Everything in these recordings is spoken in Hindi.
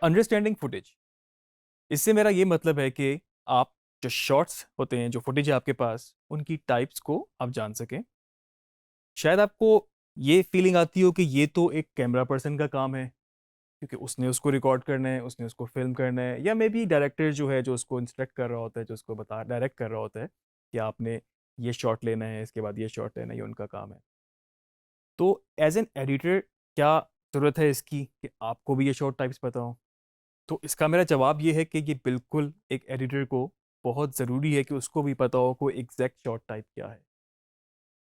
अंडरस्टैंडिंग फुटेज, इससे मेरा ये मतलब है कि आप जो शॉट्स होते हैं, जो फुटेज है आपके पास, उनकी टाइप्स को आप जान सकें। शायद आपको ये फीलिंग आती हो कि ये तो एक कैमरा पर्सन का काम है, क्योंकि उसने उसको रिकॉर्ड करना है, उसने उसको फिल्म करना है, या मे बी डायरेक्टर जो है, जो उसको इंस्ट्रक्ट कर रहा होता है, जो उसको बता डायरेक्ट कर रहा होता है कि आपने ये शॉट लेना है, इसके बाद ये शॉट लेना है, ये उनका काम है। तो एज एन एडिटर, क्या ज़रूरत है इसकी कि आपको भी ये शॉट टाइप्स पता हो? तो इसका मेरा जवाब ये है कि ये बिल्कुल एक एडिटर को बहुत ज़रूरी है कि उसको भी पता हो कोई एग्जैक्ट शॉट टाइप क्या है।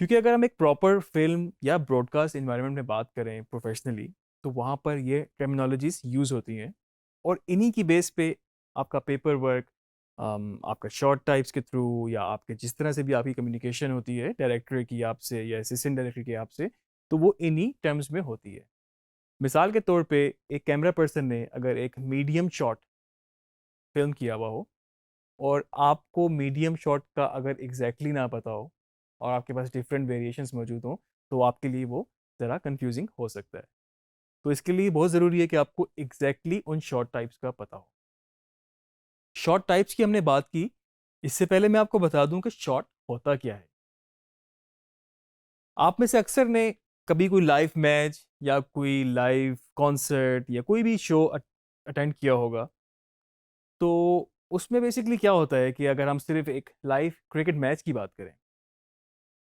क्योंकि अगर हम एक प्रॉपर फिल्म या ब्रॉडकास्ट इन्वायरमेंट में बात करें प्रोफेशनली, तो वहाँ पर ये टर्मिनोलॉजीज यूज़ होती हैं, और इन्हीं की बेस पे आपका पेपर वर्क, आपका शॉर्ट टाइप्स के थ्रू, या आपके जिस तरह से भी आपकी कम्युनिकेशन होती है डायरेक्टर की आपसे या असिस्टेंट डायरेक्टर की आपसे, तो वो इन्हीं टर्म्स में होती है। मिसाल के तौर पे, एक कैमरा पर्सन ने अगर एक मीडियम शॉट फिल्म किया हुआ हो, और आपको मीडियम शॉट का अगर एग्जैक्टली ना पता हो, और आपके पास डिफरेंट वेरिएशंस मौजूद हों, तो आपके लिए वो ज़रा कंफ्यूजिंग हो सकता है। तो इसके लिए बहुत ज़रूरी है कि आपको एग्जैक्टली उन शॉट टाइप्स का पता हो। शॉट टाइप्स की हमने बात की, इससे पहले मैं आपको बता दूं कि शॉट होता क्या है। आप में से अक्सर ने कभी कोई लाइव मैच या कोई लाइव कॉन्सर्ट या कोई भी शो अटेंड किया होगा। तो उसमें बेसिकली क्या होता है कि अगर हम सिर्फ एक लाइव क्रिकेट मैच की बात करें,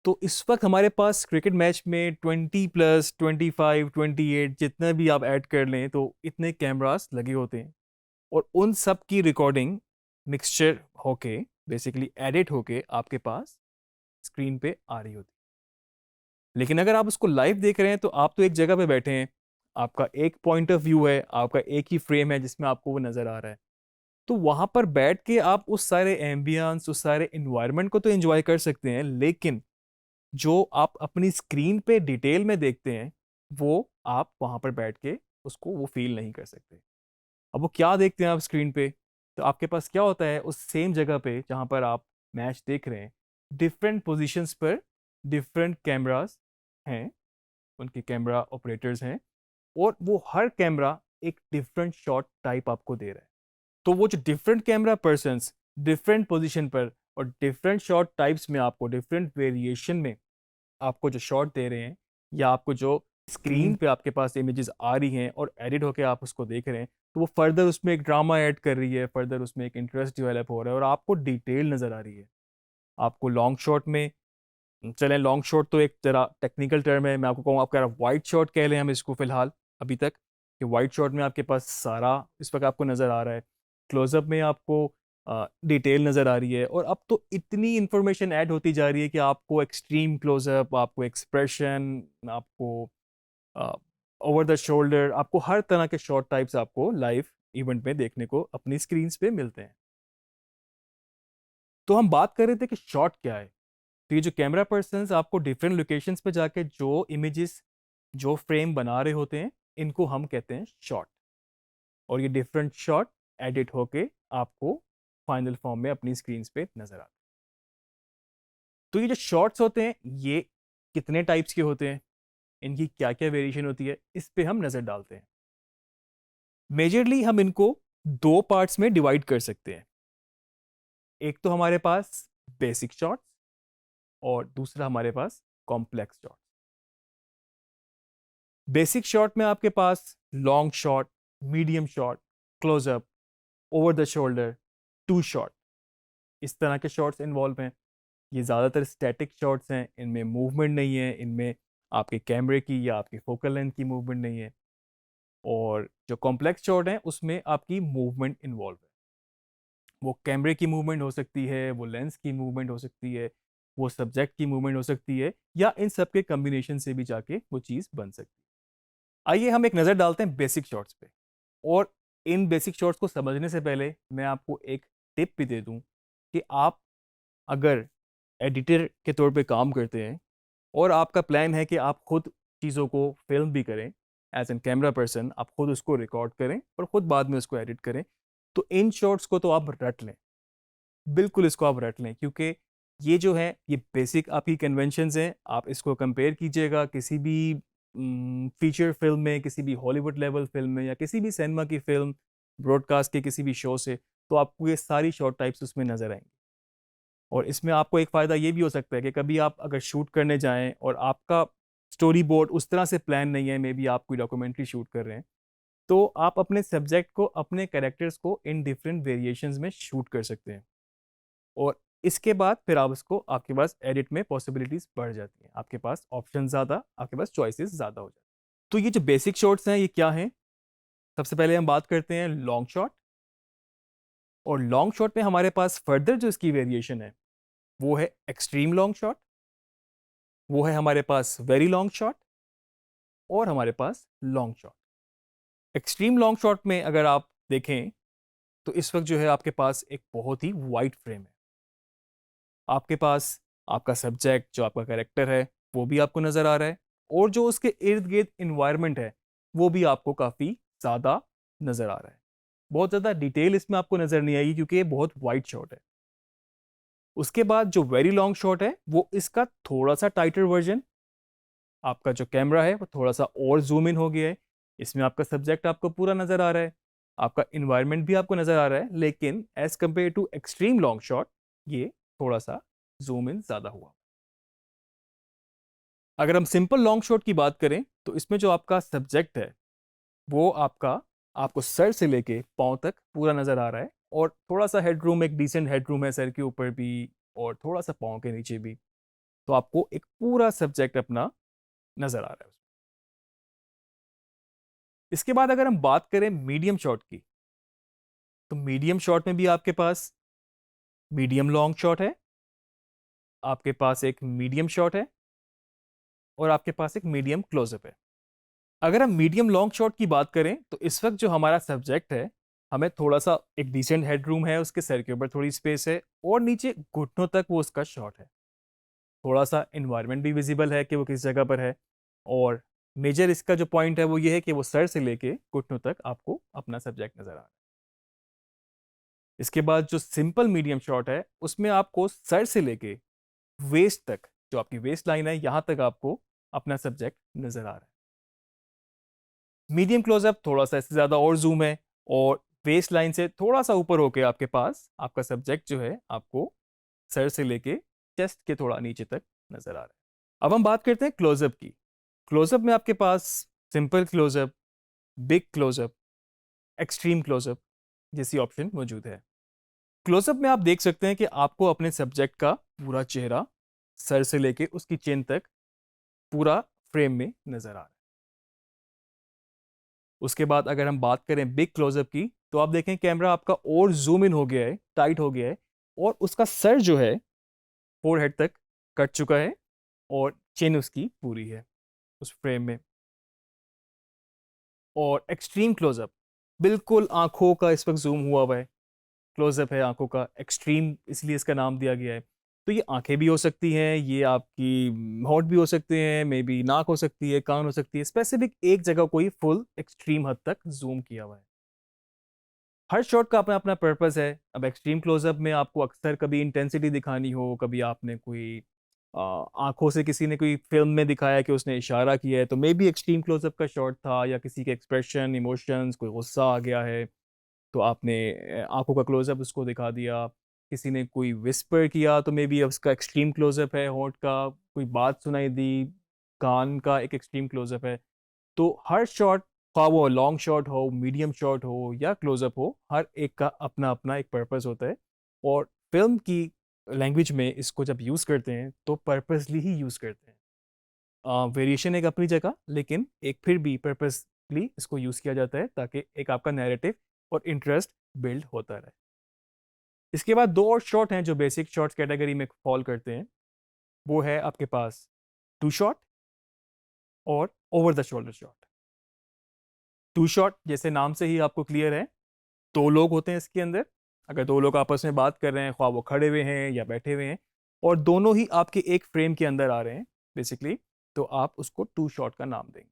तो इस वक्त हमारे पास क्रिकेट मैच में 20+25 28 जितना भी आप ऐड कर लें, तो इतने कैमरास लगे होते हैं, और उन सब की रिकॉर्डिंग मिक्सचर होके, बेसिकली एडिट होके आपके पास स्क्रीन पे आ रही होती है। लेकिन अगर आप उसको लाइव देख रहे हैं, तो आप तो एक जगह पे बैठे हैं, आपका एक पॉइंट ऑफ व्यू है, आपका एक ही फ्रेम है जिसमें आपको वो नज़र आ रहा है। तो वहां पर बैठ के आप उस सारे एम्बियंस, उस सारे इन्वायरमेंट को तो एंजॉय कर सकते हैं, लेकिन जो आप अपनी स्क्रीन पे डिटेल में देखते हैं, वो आप वहां पर बैठ के उसको वो फील नहीं कर सकते। अब वो क्या देखते हैं आप स्क्रीन पे? तो आपके पास क्या होता है, उस सेम जगह पे जहां पर आप मैच देख रहे हैं, डिफरेंट पोजीशंस पर डिफरेंट कैमरास हैं, उनके कैमरा ऑपरेटर्स हैं, और वो हर कैमरा एक डिफरेंट शॉट टाइप आपको दे रहा है। तो वो जो different camera persons different position पर और डिफरेंट शॉट टाइप्स में आपको डिफरेंट वेरिएशन में आपको जो शॉट दे रहे हैं, या आपको जो स्क्रीन पे आपके पास इमेजेस आ रही हैं और एडिट होके आप उसको देख रहे हैं, तो वो फर्दर उसमें एक ड्रामा ऐड कर रही है, फर्दर उसमें एक इंटरेस्ट डेवलप हो रहा है, और आपको डिटेल नज़र आ रही है। आपको लॉन्ग शॉट में, चलें लॉन्ग शॉट तो एक जरा टेक्निकल टर्म है, मैं आपको कहूँ, आपका वाइड शॉट कह लें हम इसको फिलहाल अभी तक, कि वाइड शॉट में आपके पास सारा इस वक्त आपको नज़र आ रहा है। क्लोजअप में आपको डिटेल नज़र आ रही है, और अब तो इतनी इंफॉर्मेशन ऐड होती जा रही है कि आपको एक्सट्रीम क्लोजअप, आपको एक्सप्रेशन, आपको ओवर द शोल्डर, आपको हर तरह के शॉट टाइप्स आपको लाइव इवेंट में देखने को अपनी स्क्रीन पे मिलते हैं। तो हम बात कर रहे थे कि शॉट क्या है। तो ये जो कैमरा पर्सन्स आपको डिफरेंट लोकेशंस पे जाके जो इमेजेस, जो फ्रेम बना रहे होते हैं, इनको हम कहते हैं शॉट। और ये डिफरेंट शॉट एडिट होके आपको फाइनल फॉर्म में अपनी स्क्रीन पे नजर आते हैं। तो ये जो शॉट्स होते हैं, ये कितने टाइप्स के होते हैं, इनकी क्या क्या वेरिएशन होती है, इस पे हम नजर डालते हैं। मेजरली हम इनको दो पार्ट्स में डिवाइड कर सकते हैं। एक तो हमारे पास बेसिक शॉट्स, और दूसरा हमारे पास कॉम्प्लेक्स शॉट। बेसिक शॉट में आपके पास long shot, medium shot, close up, over the shoulder, two shot, इस तरह के शॉट्स इन्वॉल्व हैं। ये ज़्यादातर स्टैटिक शॉट्स हैं, इनमें मूवमेंट नहीं है, इनमें आपके कैमरे की या आपकी फोकल लेंथ की मूवमेंट नहीं है। और जो कॉम्प्लेक्स शॉट है, उसमें आपकी मूवमेंट इन्वॉल्व है। वो कैमरे की मूवमेंट हो सकती है, वो लेंस की मूवमेंट हो सकती है, वो सब्जेक्ट की मूवमेंट हो सकती है, या इन सब के कम्बिनेशन से भी जाके वो चीज़ बन सकती है। आइए हम एक नज़र डालते हैं बेसिक शॉट्स पे। और इन बेसिक शॉट्स को समझने से पहले मैं आपको एक टिप भी दे दूं कि आप अगर एडिटर के तौर पे काम करते हैं, और आपका प्लान है कि आप खुद चीज़ों को फिल्म भी करें, एज एन कैमरा पर्सन आप खुद उसको रिकॉर्ड करें और खुद बाद में उसको एडिट करें, तो इन शॉट्स को तो आप रट लें, बिल्कुल इसको आप रट लें। क्योंकि ये जो है, ये बेसिक आपकी कन्वेंशंस हैं। आप इसको कंपेयर कीजिएगा किसी भी फीचर फिल्म में, किसी भी हॉलीवुड लेवल फिल्म में, या किसी भी सिनेमा की फिल्म, ब्रॉडकास्ट के किसी भी शो से, तो आपको ये सारी शॉर्ट टाइप्स उसमें नजर आएंगी। और इसमें आपको एक फ़ायदा ये भी हो सकता है कि कभी आप अगर शूट करने जाएं और आपका स्टोरी बोर्ड उस तरह से प्लान नहीं है, मे बी आप कोई डॉक्यूमेंट्री शूट कर रहे हैं, तो आप अपने सब्जेक्ट को, अपने कैरेक्टर्स को इन डिफरेंट वेरिएशंस में शूट कर सकते हैं। और इसके बाद फिर आप उसको, आपके पास एडिट में पॉसिबिलिटीज बढ़ जाती हैं, आपके पास ऑप्शन ज़्यादा, आपके पास चॉइसेस ज़्यादा हो जाती हैं। तो ये जो बेसिक शॉट्स हैं ये क्या हैं? सबसे पहले हम बात करते हैं लॉन्ग शॉट। और लॉन्ग शॉट में हमारे पास फर्दर जो इसकी वेरिएशन है वो है एक्सट्रीम लॉन्ग शॉट, वो है हमारे पास वेरी लॉन्ग शॉट, और हमारे पास long shot. Extreme long shot में अगर आप देखें तो इस वक्त जो है आपके पास एक बहुत ही वाइड फ्रेम है। आपके पास आपका सब्जेक्ट, जो आपका कैरेक्टर है, वो भी आपको नजर आ रहा है, और जो उसके इर्द गिर्द इन्वायरमेंट है वो भी आपको काफी ज्यादा नजर आ रहा है। बहुत ज्यादा डिटेल इसमें आपको नजर नहीं आएगी क्योंकि ये बहुत वाइड शॉट है। उसके बाद जो वेरी लॉन्ग शॉट है वो इसका थोड़ा सा टाइटर वर्जन, आपका जो कैमरा है वो थोड़ा सा और जूम इन हो गया है। इसमें आपका सब्जेक्ट आपको पूरा नजर आ रहा है, आपका इन्वायरमेंट भी आपको नजर आ रहा है, लेकिन as compared to extreme long shot ये थोड़ा सा जूम इन ज्यादा हुआ। अगर हम सिंपल लॉन्ग शॉट की बात करें तो इसमें जो आपका सब्जेक्ट है वो आपको सर से लेके पांव तक पूरा नजर आ रहा है, और थोड़ा सा हेडरूम, एक डिसेंट हेडरूम है सर के ऊपर भी और थोड़ा सा पांव के नीचे भी। तो आपको एक पूरा सब्जेक्ट अपना नजर आ रहा है। इसके बाद अगर हम बात करें मीडियम शॉट की, तो मीडियम शॉट में भी आपके पास मीडियम लॉन्ग शॉट है, आपके पास एक मीडियम शॉट है, और आपके पास एक मीडियम क्लोजअप है। अगर हम मीडियम लॉन्ग शॉट की बात करें तो इस वक्त जो हमारा सब्जेक्ट है, हमें थोड़ा सा एक डिसेंट हेडरूम है, उसके सर के ऊपर थोड़ी स्पेस है, और नीचे घुटनों तक वो उसका शॉट है। थोड़ा सा इन्वायरमेंट भी विजिबल है कि वो किस जगह पर है, और मेजर इसका जो पॉइंट है वो ये है कि वो सर से लेके घुटनों तक आपको अपना सब्जेक्ट नजर आ रहा है। इसके बाद जो सिंपल मीडियम शॉट है उसमें आपको सर से लेके वेस्ट तक, जो आपकी वेस्ट लाइन है, यहां तक आपको अपना सब्जेक्ट नजर आ रहा है। मीडियम क्लोजअप थोड़ा सा इससे ज्यादा और जूम है, और वेस्ट लाइन से थोड़ा सा ऊपर होके आपके पास आपका सब्जेक्ट जो है आपको सर से लेके चेस्ट के थोड़ा नीचे तक नजर आ रहा है। अब हम बात करते हैं क्लोजअप की। क्लोजअप में आपके पास simple close up, big close up, extreme close up जैसी ऑप्शन मौजूद है। क्लोजअप में आप देख सकते हैं कि आपको अपने सब्जेक्ट का पूरा चेहरा सर से लेके उसकी चिन तक पूरा फ्रेम में नजर आ रहा है। उसके बाद अगर हम बात करें बिग क्लोजअप की, तो आप देखें कैमरा आपका और जूम इन हो गया है, टाइट हो गया है, और उसका सर जो है फोरहेड तक कट चुका है, और चिन उसकी पूरी है उस फ्रेम में। और एक्सट्रीम क्लोजअप, बिल्कुल आंखों का इस वक्त जूम हुआ है, क्लोजअप है आंखों का, एक्सट्रीम इसलिए इसका नाम दिया गया है। तो ये आंखें भी हो सकती हैं, ये आपकी होंठ भी हो सकते हैं, मे बी नाक हो सकती है, कान हो सकती है, स्पेसिफिक एक जगह को ही फुल एक्सट्रीम हद तक जूम किया हुआ है। हर शॉट का अपना अपना पर्पस है। अब एक्सट्रीम क्लोजअप में आपको अक्सर कभी इंटेंसिटी दिखानी हो, कभी आपने कोई आंखों से, किसी ने कोई फिल्म में दिखाया कि उसने इशारा किया है, तो मे बी एक्सट्रीम क्लोजअप का शॉट था, या किसी के एक्सप्रेशन, इमोशंस, कोई गुस्सा आ गया है तो आपने आंखों का क्लोजअप उसको दिखा दिया। किसी ने कोई विस्पर किया तो मे बी उसका एक्सट्रीम क्लोजअप है होंठ का, कोई बात सुनाई दी, कान का एक एक्सट्रीम क्लोजअप है। तो हर शॉट, ख्वाह वो लॉन्ग शॉट हो, मीडियम शॉट हो या क्लोजअप हो, हर एक का अपना अपना एक पर्पस होता है। और फिल्म की लैंग्वेज में इसको जब यूज़ करते हैं तो पर्पसली ही यूज़ करते हैं। वेरिएशन एक अपनी जगह, लेकिन एक फिर भी पर्पसली इसको यूज़ किया जाता है ताकि एक आपका नैरेटिव और इंटरेस्ट बिल्ड होता रहे। इसके बाद दो और शॉट हैं जो बेसिक शॉट्स कैटेगरी में फॉल करते हैं। वो है आपके पास टू शॉट और over the shoulder shot. Two shot जैसे नाम से ही आपको क्लियर है, दो लोग होते हैं इसके अंदर। अगर दो लोग आपस में बात कर रहे हैं, ख्वाह वो खड़े हुए हैं या बैठे हुए हैं, और दोनों ही आपके एक फ्रेम के अंदर आ रहे हैं बेसिकली, तो आप उसको टू शॉट का नाम देंगे।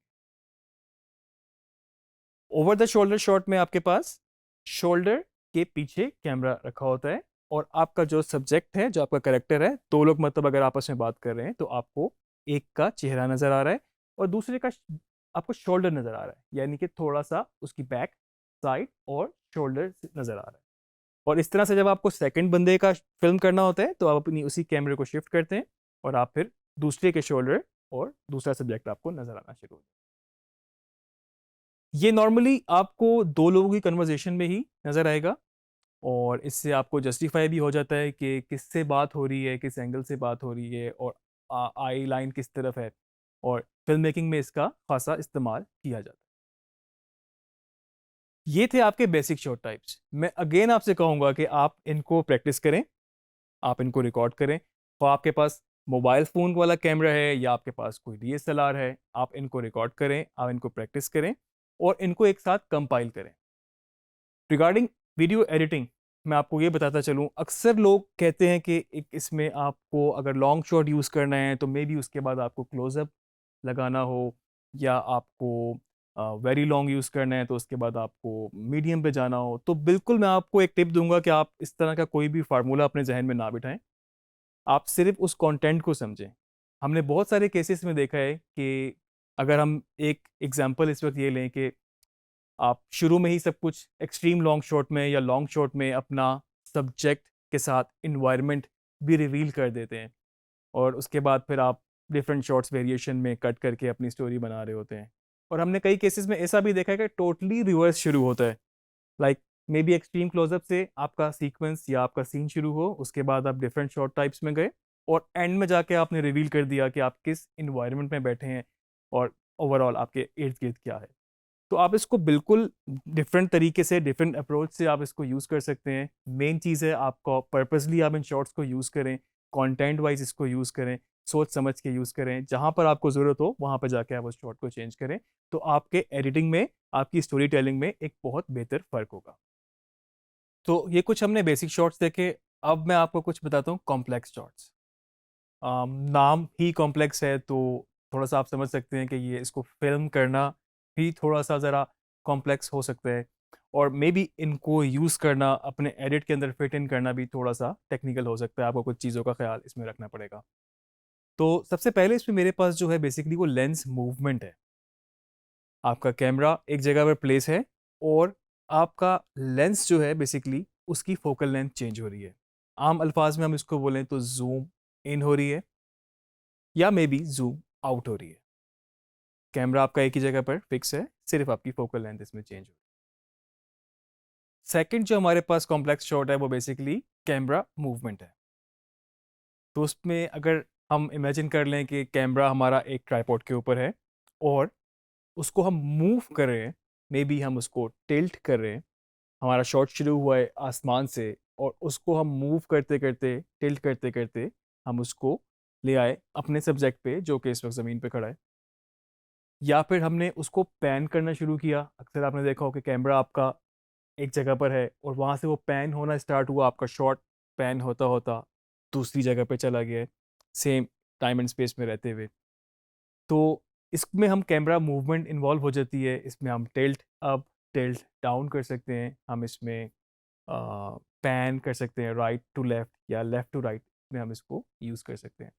ओवर द शोल्डर शॉट में आपके पास शोल्डर के पीछे कैमरा रखा होता है, और आपका जो सब्जेक्ट है, जो आपका करेक्टर है, दो लोग मतलब अगर आपस में बात कर रहे हैं तो आपको एक का चेहरा नजर आ रहा है, और दूसरे का आपको शोल्डर नज़र आ रहा है, यानी कि थोड़ा सा उसकी बैक साइड और शोल्डर नज़र आ रहा है। और इस तरह से जब आपको सेकंड बंदे का फिल्म करना होता है तो आप अपनी उसी कैमरे को शिफ्ट करते हैं और आप फिर दूसरे के शोल्डर और दूसरा सब्जेक्ट आपको नज़र आना शुरू हो। ये नॉर्मली आपको दो लोगों की कन्वर्जेशन में ही नज़र आएगा और इससे आपको जस्टिफाई भी हो जाता है कि किससे बात हो रही है, किस एंगल से बात हो रही है और आई लाइन किस तरफ है। और फिल्म मेकिंग में इसका खासा इस्तेमाल किया जाता है। ये थे आपके बेसिक शॉट टाइप्स। मैं अगेन आपसे कहूँगा कि आप इनको प्रैक्टिस करें, आप इनको रिकॉर्ड करें। तो आपके पास मोबाइल फ़ोन वाला कैमरा है या आपके पास कोई डीएसएलआर है, आप इनको रिकॉर्ड करें, आप इनको प्रैक्टिस करें और इनको एक साथ कंपाइल करें। रिगार्डिंग वीडियो एडिटिंग, मैं आपको ये बताता चलूँ, अक्सर लोग कहते हैं कि एक इसमें आपको अगर लॉन्ग शॉट यूज़ करना है तो मे बी उसके बाद आपको क्लोज़अप लगाना हो, या आपको वेरी लॉन्ग यूज़ करना है तो उसके बाद आपको मीडियम पे जाना हो। तो बिल्कुल मैं आपको एक टिप दूंगा कि आप इस तरह का कोई भी फार्मूला अपने जहन में ना बिठाएं, आप सिर्फ उस कंटेंट को समझें। हमने बहुत सारे केसेस में देखा है कि अगर हम एक एग्जांपल इस वक्त ये लें कि आप शुरू में ही सब कुछ एक्सट्रीम लॉन्ग शॉट में या लॉन्ग शॉट में अपना सब्जेक्ट के साथ इन्वायरमेंट भी रिवील कर देते हैं और उसके बाद फिर आप डिफरेंट शॉट्स वेरिएशन में कट करके अपनी स्टोरी बना रहे होते हैं। और हमने कई केसेस में ऐसा भी देखा है कि टोटली रिवर्स शुरू होता है, like maybe extreme close up से आपका सीक्वेंस या आपका सीन शुरू हो, उसके बाद आप डिफरेंट शॉर्ट टाइप्स में गए और एंड में जाके आपने रिवील कर दिया कि आप किस इन्वायरमेंट में बैठे हैं और ओवरऑल आपके इर्द गिर्द क्या है। तो आप इसको बिल्कुल डिफरेंट तरीके से, डिफरेंट अप्रोच से आप इसको यूज़ कर सकते हैं। मेन चीज़ है आपको पर्पसली आप इन शॉर्ट्स को यूज़ करें, कंटेंट वाइज इसको यूज़ करें, सोच समझ के यूज़ करें। जहाँ पर आपको ज़रूरत हो वहाँ पर जाके आप उस शॉर्ट को चेंज करें, तो आपके एडिटिंग में, आपकी स्टोरी टेलिंग में एक बहुत बेहतर फ़र्क होगा। तो ये कुछ हमने बेसिक शॉर्ट्स देखे। अब मैं आपको कुछ बताता हूँ कॉम्प्लेक्स शॉर्ट्स। नाम ही कॉम्प्लेक्स है तो थोड़ा सा आप समझ सकते हैं कि ये इसको फिल्म करना भी थोड़ा सा ज़रा कॉम्प्लेक्स हो सकता है और मे बी इनको यूज़ करना, अपने एडिट के अंदर फिट इन करना भी थोड़ा सा टेक्निकल हो सकता है। आपको कुछ चीज़ों का ख्याल इसमें रखना पड़ेगा। तो सबसे पहले इसमें मेरे पास जो है बेसिकली वो लेंस मूवमेंट है। आपका कैमरा एक जगह पर प्लेस है और आपका लेंस जो है बेसिकली उसकी फोकल लेंथ चेंज हो रही है। आम अल्फाज में हम इसको बोलें तो जूम इन हो रही है या मे बी जूम आउट हो रही है। कैमरा आपका एक ही जगह पर फिक्स है, सिर्फ आपकी फोकल लेंथ इसमें चेंज हो रही है। सेकंड जो हमारे पास कॉम्प्लेक्स शॉट है वो बेसिकली कैमरा मूवमेंट है। तो उसमें अगर हम इमेजिन कर लें कि कैमरा हमारा एक ट्राइपॉड के ऊपर है और उसको हम मूव कर रहे हैं, मे बी हम उसको टिल्ट कर रहे हैं। हमारा शॉट शुरू हुआ है आसमान से और उसको हम मूव करते करते, टिल्ट करते करते हम उसको ले आए अपने सब्जेक्ट पे जो कि इस वक्त ज़मीन पे खड़ा है, या फिर हमने उसको पैन करना शुरू किया। अक्सर आपने देखा हो कि कैमरा आपका एक जगह पर है और वहाँ से वो पैन होना स्टार्ट हुआ, आपका शॉट पैन होता होता दूसरी जगह पे चला गया, सेम टाइम एंड स्पेस में रहते हुए। तो इसमें हम कैमरा मूवमेंट इन्वॉल्व हो जाती है। इसमें हम टिल्ट अप, टिल्ट डाउन कर सकते हैं, हम इसमें पैन कर सकते हैं राइट टू लेफ्ट या लेफ्ट टू राइट में हम इसको यूज़ कर सकते हैं।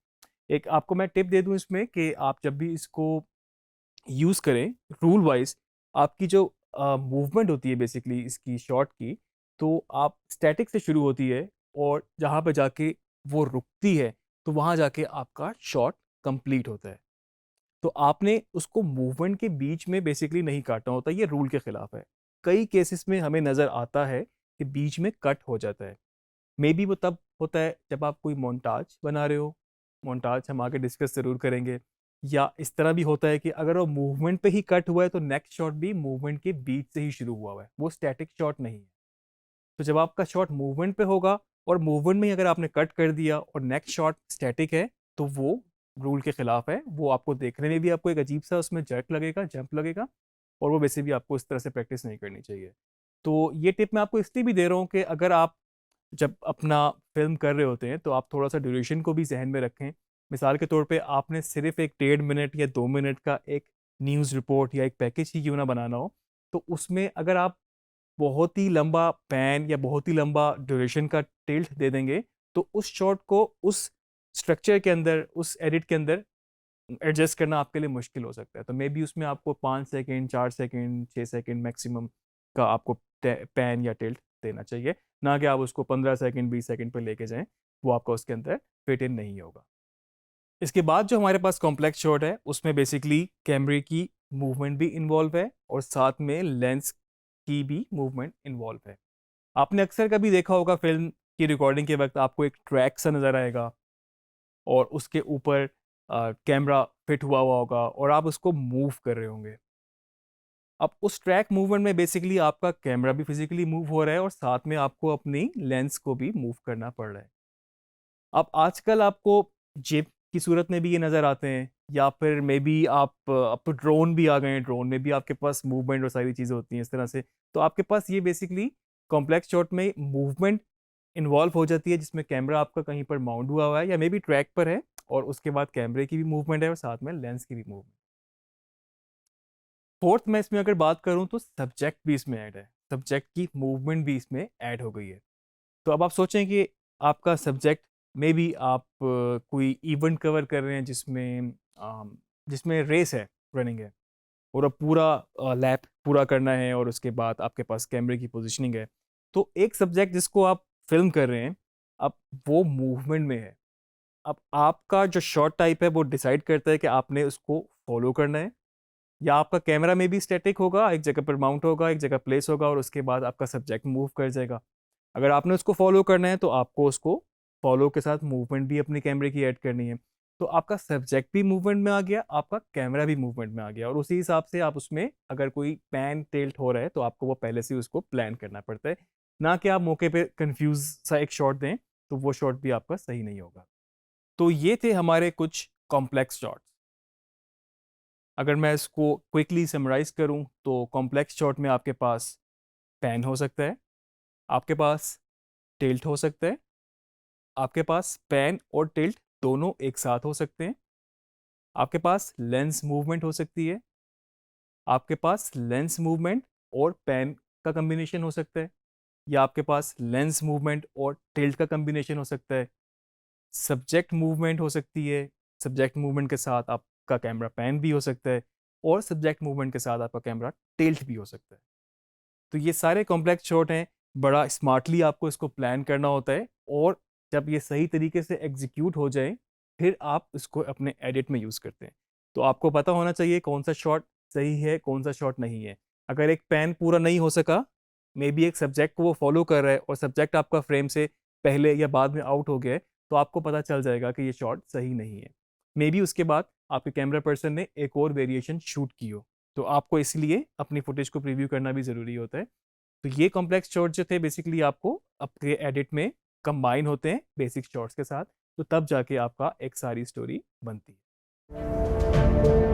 एक आपको मैं टिप दे दूं इसमें कि आप जब भी इसको यूज़ करें रूल वाइज, आपकी जो मूवमेंट होती है बेसिकली इसकी शॉट की, तो आप स्टैटिक से शुरू होती है और जहाँ पे जाके वो रुकती है तो वहाँ जाके आपका शॉट कंप्लीट होता है। तो आपने उसको मूवमेंट के बीच में बेसिकली नहीं काटना होता, ये रूल के खिलाफ है। कई केसेस में हमें नज़र आता है कि बीच में कट हो जाता है। मे बी वो तब होता है जब आप कोई मोन्टाज बना रहे हो, मोन्टाज हम आगे डिस्कस ज़रूर करेंगे। या इस तरह भी होता है कि अगर वो मूवमेंट पे ही कट हुआ है तो नेक्स्ट शॉट भी मूवमेंट के बीच से ही शुरू हुआ हुआ है, वो स्टैटिक शॉट नहीं है। तो जब आपका शॉट मूवमेंट पे होगा और मूवमेंट में ही अगर आपने कट कर दिया और नेक्स्ट शॉट स्टैटिक है, तो वो रूल के खिलाफ है। वो आपको देखने में भी आपको एक अजीब सा उसमें जर्क लगेगा, जंप लगेगा, और वो वैसे भी आपको इस तरह से प्रैक्टिस नहीं करनी चाहिए। तो ये टिप मैं आपको इसलिए भी दे रहा हूँ कि अगर आप जब अपना फिल्म कर रहे होते हैं तो आप थोड़ा सा ड्यूरेशन को भी जहन में रखें। मिसाल के तौर पे आपने सिर्फ एक 1.5 मिनट या 2 मिनट का एक न्यूज़ रिपोर्ट या एक पैकेज ही क्यों ना बनाना हो, तो उसमें अगर आप बहुत ही लंबा पैन या बहुत ही लंबा ड्यूरेशन का टिल्ट दे देंगे तो उस शॉट को उस स्ट्रक्चर के अंदर, उस एडिट के अंदर एडजस्ट करना आपके लिए मुश्किल हो सकता है। तो मे बी उसमें आपको 5 सेकंड, 4 सेकंड, 6 सेकंड मैक्सिमम का आपको पैन या टिल्ट देना चाहिए, ना कि आप उसको 15 सेकंड, 20 सेकंड पे लेके जाएं, वो आपका उसके अंदर फिट इन नहीं होगा। इसके बाद जो हमारे पास कॉम्प्लेक्स शॉट है, उसमें बेसिकली कैमरे की मूवमेंट भी इन्वॉल्व है और साथ में लेंस की भी मूवमेंट इन्वॉल्व है। आपने अक्सर कभी देखा होगा फिल्म की रिकॉर्डिंग के वक्त आपको एक ट्रैक सा नज़र आएगा और उसके ऊपर कैमरा फिट हुआ होगा और आप उसको मूव कर रहे होंगे। अब उस ट्रैक मूवमेंट में बेसिकली आपका कैमरा भी फिजिकली मूव हो रहा है और साथ में आपको अपनी लेंस को भी मूव करना पड़ रहा है। अब आजकल आपको जेब की सूरत में भी ये नज़र आते हैं, या फिर मे बी आप अब तो ड्रोन भी आ गए हैं, ड्रोन में भी आपके पास मूवमेंट और सारी चीज़ें होती हैं इस तरह से। तो आपके पास ये बेसिकली कॉम्प्लेक्स शॉट में मूवमेंट इन्वॉल्व हो जाती है, जिसमें कैमरा आपका कहीं पर माउंट हुआ है या मे बी ट्रैक पर है, और उसके बाद कैमरे की भी मूवमेंट है और साथ में लेंस की भी मूवमेंट। फोर्थ में इसमें अगर बात करूं तो सब्जेक्ट भी इसमें ऐड है, सब्जेक्ट की मूवमेंट भी इसमें ऐड हो गई है। तो अब आप सोचें कि आपका सब्जेक्ट में भी आप कोई इवेंट कवर कर रहे हैं जिसमें रेस है, रनिंग है, और अब पूरा लैप पूरा करना है और उसके बाद आपके पास कैमरे की पोजीशनिंग है। तो एक सब्जेक्ट जिसको आप फिल्म कर रहे हैं, अब वो मूवमेंट में है। अब आपका जो शॉट टाइप है वो डिसाइड करता है कि आपने उसको फॉलो करना है, या आपका कैमरा में भी स्टैटिक होगा, एक जगह पर माउंट होगा, एक जगह प्लेस होगा और उसके बाद आपका सब्जेक्ट मूव कर जाएगा। अगर आपने उसको फॉलो करना है तो आपको उसको फॉलो के साथ मूवमेंट भी अपने कैमरे की ऐड करनी है। तो आपका सब्जेक्ट भी मूवमेंट में आ गया, आपका कैमरा भी मूवमेंट में आ गया, और उसी हिसाब से आप उसमें अगर कोई पैन टिल्ट हो रहा है तो आपको वो पहले से उसको प्लान करना पड़ता है, ना कि आप मौके पे कंफ्यूज सा एक शॉट दें, तो वो शॉट भी आपका सही नहीं होगा। तो ये थे हमारे कुछ कॉम्प्लेक्स शॉट्स। अगर मैं इसको क्विकली समराइज करूं तो कॉम्प्लेक्स शॉट में आपके पास पैन हो सकता है, आपके पास टिल्ट हो सकता है, आपके पास पैन और टिल्ट दोनों एक साथ हो सकते हैं, आपके पास लेंस मूवमेंट हो सकती है, आपके पास लेंस मूवमेंट और पैन का कम्बिनेशन हो सकता है, या आपके पास लेंस मूवमेंट और टिल्ट का कम्बिनेशन हो सकता है, सब्जेक्ट मूवमेंट हो सकती है, सब्जेक्ट मूवमेंट के साथ आपका कैमरा पैन भी हो सकता है, और सब्जेक्ट मूवमेंट के साथ आपका कैमरा टिल्ट भी हो सकता है। तो ये सारे कॉम्प्लेक्स शॉट हैं, बड़ा स्मार्टली आपको इसको प्लान करना होता है, और जब ये सही तरीके से एग्जीक्यूट हो जाए फिर आप इसको अपने एडिट में यूज़ करते हैं। तो आपको पता होना चाहिए कौन सा शॉट सही है, कौन सा शॉट नहीं है। अगर एक पैन पूरा नहीं हो सका, मे बी एक सब्जेक्ट को वो फॉलो कर रहा है और सब्जेक्ट आपका फ्रेम से पहले या बाद में आउट हो गया है, तो आपको पता चल जाएगा कि ये शॉट सही नहीं है। मे बी उसके बाद आपके कैमरा पर्सन ने एक और वेरिएशन शूट की हो, तो आपको इसलिए अपनी फुटेज को प्रीव्यू करना भी ज़रूरी होता है। तो ये कॉम्प्लेक्स शॉट्स जो थे बेसिकली आपको आपके एडिट में कंबाइन होते हैं बेसिक शॉट्स के साथ, तो तब जाके आपका एक सारी स्टोरी बनती है।